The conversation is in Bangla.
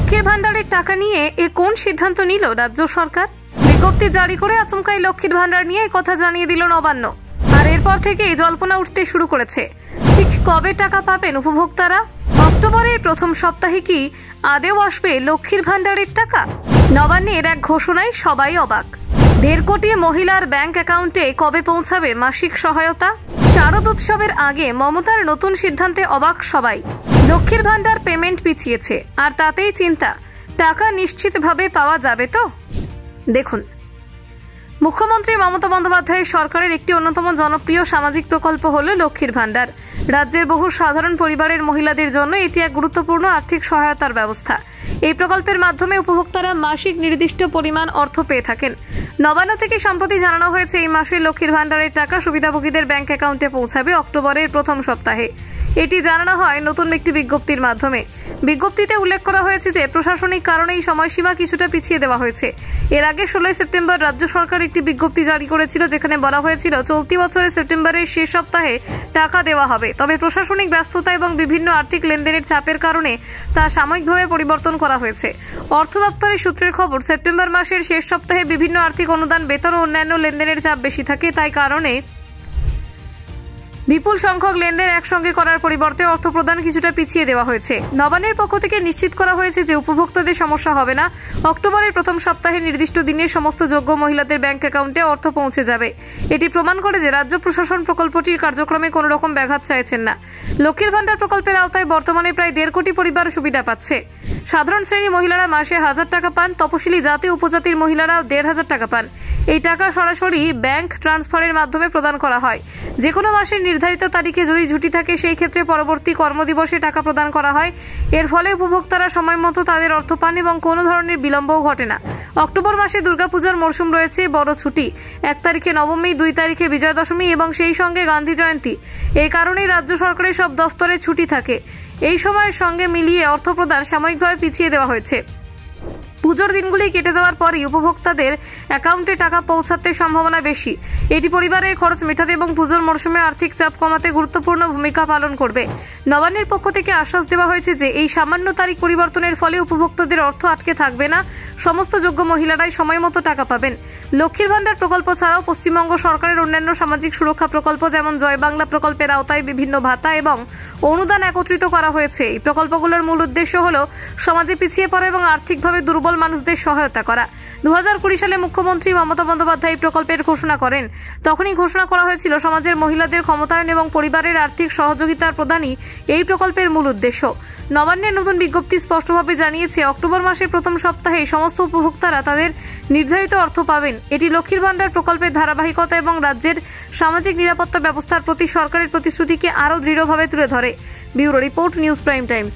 লক্ষ্মীর ভান্ডারের টাকা নিয়ে কোন সিদ্ধান্ত নিল রাজ্য সরকার? বিজ্ঞপ্তি জারি করে আচমকাই লক্ষ্মীর ভান্ডার নিয়ে কথা জানিয়ে দিল নবান্ন। আর এরপর থেকেই জল্পনা উঠতে শুরু করেছে। ঠিক কবে টাকা পাবেন উপভোক্তারা? অক্টোবরের প্রথম সপ্তাহে কি আদেও আসবে লক্ষ্মীর ভান্ডারের টাকা? নবান্নের এক ঘোষণায় সবাই অবাক। 1.5 কোটি মহিলার ব্যাংক অ্যাকাউন্টে কবে পৌঁছাবে মাসিক সহায়তা? শারদ উৎসবের আগে মমতার নতুন সিদ্ধান্তে অবাক সবাই। লক্ষ্মীর ভান্ডার পেমেন্ট পিছিয়েছে, আর তাতেই চিন্তা টাকা নিশ্চিতভাবে পাওয়া যাবে তো? দেখুন, মুখ্যমন্ত্রী মমতা বন্দ্যোপাধ্যায়ের সরকারের একটি অন্যতম জনপ্রিয় সামাজিক প্রকল্প হল লক্ষ্মীর ভান্ডার। রাজ্যের বহু সাধারণ পরিবারের মহিলাদের জন্য এটি এক গুরুত্বপূর্ণ আর্থিক সহায়তার ব্যবস্থা। এই প্রকল্পের মাধ্যমে উপভোক্তারা মাসিক নির্দিষ্ট পরিমাণ অর্থ পেয়ে থাকেন। নবান্ন থেকে সম্প্রতি জানানো হয়েছে, এই মাসে লক্ষ্মীর ভান্ডারের টাকা সুবিধাভোগীদের ব্যাংক অ্যাকাউন্টে পৌঁছাবে অক্টোবরের প্রথম সপ্তাহে। এটি জানানো হয় নতুন একটি বিজ্ঞপ্তির মাধ্যমে। বিজ্ঞপ্তিতে উল্লেখ করা হয়েছে যে প্রশাসনিক কারণে এই সময়সীমা কিছুটা পিছিয়ে দেওয়া হয়েছে। এর আগে 16 সেপ্টেম্বর রাজ্য সরকার একটি বিজ্ঞপ্তি জারি করেছিল, যেখানে বলা হয়েছিল চলতি বছরের সেপ্টেম্বরের শেষ সপ্তাহে টাকা দেওয়া হবে। তবে প্রশাসনিক ব্যস্ততা এবং বিভিন্ন আর্থিক লেনদেনের চাপের কারণে তা সাময়িকভাবে পরিবর্তন করা হয়েছে। অর্থ দপ্তরের সূত্রের খবর, সেপ্টেম্বর মাসের শেষ সপ্তাহে বিভিন্ন আর্থিক অনুদান, বেতন ও অন্যান্য লেনদেনের চাপ বেশি থাকে। তাই কারণে বিপুল সংখ্যক লেনদেন একসঙ্গে করার পরিবর্তে অর্থ প্রদান কিছুটা পিছিয়ে দেওয়া হয়েছে। নবান্নের পক্ষ থেকে নিশ্চিত করা হয়েছে যে উপভোক্তাদের সমস্যা হবে না। অক্টোবরের প্রথম সপ্তাহে নির্দিষ্ট দিনে সমস্ত যোগ্য মহিলাদের ব্যাংক অ্যাকাউন্টে অর্থ পৌঁছে যাবে। এটি প্রমাণ করে যে রাজ্য প্রশাসন প্রকল্পটির কার্যক্রমে কোনো রকম ব্যাঘাত চাইছেন না। লক্ষ্মীর ভান্ডার প্রকল্পের আওতায় বর্তমানে প্রায় 1.5 কোটি পরিবার সুবিধা পাচ্ছে। সাধারণ শ্রেণীর মহিলারা মাসে 1000 টাকা পান, তপশিলি জাতি উপজাতির মহিলারা 1500 টাকা পান। এই টাকা সরাসরি ব্যাংক ট্রান্সফারের মাধ্যমে প্রদান করা হয়। যে কোনো মাসের নির্ধারিত তারিখে যদি ছুটি থাকে, সেই ক্ষেত্রে পরবর্তী কর্মদিবসে টাকা প্রদান করা হয়। এর ফলে উপভোক্তারা সময় মতো তাদের অর্থ পান এবং কোনো ধরনের বিলম্বও ঘটে না। অক্টোবর মাসে দুর্গাপূজার মরশুম রয়েছে, বড় ছুটি। 1 তারিখে নবমী, 2 তারিখে বিজয়া দশমী এবং সেই সঙ্গে গান্ধী জয়ন্তী। এই কারণেই রাজ্য সরকারের সব দফতরে ছুটি থাকে। এই সময়ের সঙ্গে মিলিয়ে অর্থ প্রদান সাময়িকভাবে পিছিয়ে দেওয়া হয়েছে। পুজোর দিনগুলি কেটে যাওয়ার পরই উপভোক্তাদের অ্যাকাউন্টে টাকা পৌঁছাতে সম্ভাবনা বেশি। এটি পরিবারের খরচ মেটাতে এবং পুজোর মরশুমে আর্থিক চাপ কমাতে গুরুত্বপূর্ণ ভূমিকা পালন করবে। নবান্নের পক্ষ থেকে আশ্বাস দেওয়া হয়েছে যে এই সামান্য তারিখ পরিবর্তনের ফলে উপভোক্তাদের অর্থ আটকে থাকবে না। সমস্ত যোগ্য মহিলারাই সময় মতো টাকা পাবেন। লক্ষ্মীর ভান্ডার প্রকল্প ছাড়াও পশ্চিমবঙ্গ সরকারের অন্যান্য সামাজিক সুরক্ষা প্রকল্প, যেমন জয় বাংলা প্রকল্পের আওতায় বিভিন্ন ভাতা এবং অনুদান একত্রিত করা হয়েছে। এই প্রকল্পগুলোর মূল উদ্দেশ্য হল সমাজে পিছিয়ে পড়া এবং আর্থিকভাবে দুর্বল মানুষদের সহায়তা করা। 2020 সালে মুখ্যমন্ত্রী মমতা বন্দ্যোপাধ্যায় এই প্রকল্পের ঘোষণা করেন। তখনই ঘোষণা করা হয়েছিল সমাজের মহিলাদের ক্ষমতায়ন এবং পরিবারের আর্থিক সহযোগিতার প্রদানই এই প্রকল্পের মূল উদ্দেশ্য। নবান্নের নতুন বিজ্ঞপ্তি স্পষ্টভাবে জানিয়েছে, অক্টোবর মাসের প্রথম সপ্তাহে সমস্ত উপভোক্তারা তাদের নির্ধারিত অর্থ পাবেন। এটি লক্ষ্মীর ভান্ডার প্রকল্পের ধারাবাহিকতা এবং রাজ্যের সামাজিক নিরাপত্তা ব্যবস্থার প্রতি সরকারের প্রতিশ্রুতিকে আরও দৃঢ়ভাবে তুলে ধরে। Bureau report, news prime Times.